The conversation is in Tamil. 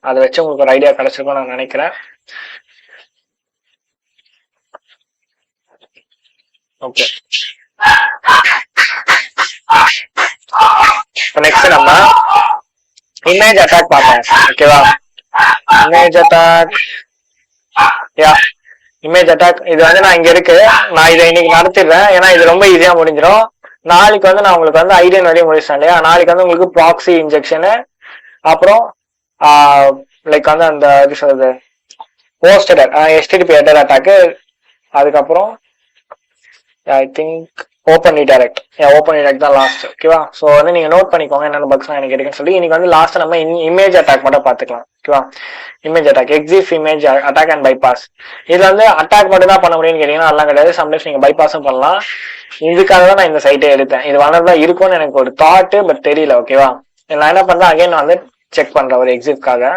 அதை வச்சு உங்களுக்கு ஒரு ஐடியா கிடைச்சிருக்கும் நான் நினைக்கிறேன். ஓகே, நெக்ஸ்ட் நம்ம இமேஜ் அட்டாக் பார்ப்போம். ஓகேவா, இமேஜ் அட்டாக், யா இமேஜ் அட்டாக் இது வந்து நான் இங்க இருக்கு, நான் இதை இன்னைக்கு நடத்திடுறேன். ஏன்னா இது ரொம்ப ஈஸியா முடிஞ்சிடும். நாளைக்கு வந்து நான் உங்களுக்கு வந்து ஐடியன் வழியை முடிச்சிட்டேன் இல்லையா, நாளைக்கு வந்து உங்களுக்கு ப்ராக்ஸி இன்ஜெக்ஷனு, அப்புறம் லைக் வந்து அந்த எப்படி சொல்றது போஸ்டட் HTTP ஹெடர் அட்டாக்கு, அதுக்கப்புறம் I think open redirect, open redirect தான் லாஸ்ட். ஓகேவா, ஸோ வந்து நீங்க நோட் பண்ணிக்கோங்க என்னென்ன பக்ஸ் எனக்கு இருக்குன்னு சொல்லி. இன்னைக்கு வந்து லாஸ்ட் நம்ம இமேஜ் அட்டாக் மட்டும் பார்த்துக்கலாம். ஓகேவா, image attack, EXIF image attack and bypass. இது வந்து அட்டாக் மட்டும் தான் பண்ண முடியும்னு கேட்டீங்கன்னா அதெல்லாம் கிடையாது. சம்டைம்ஸ் நீங்க பைபாஸும் பண்ணலாம். இதுக்காக தான் நான் இந்த சைட்டே எடுத்தேன். இது வளர்தான் இருக்கும்னு எனக்கு ஒரு தாட், பட் தெரியல. ஓகேவா, நான் என்ன பண்றேன், அகைன் நான் வந்து செக் பண்றேன் ஒரு எக்ஸிஃப்காக.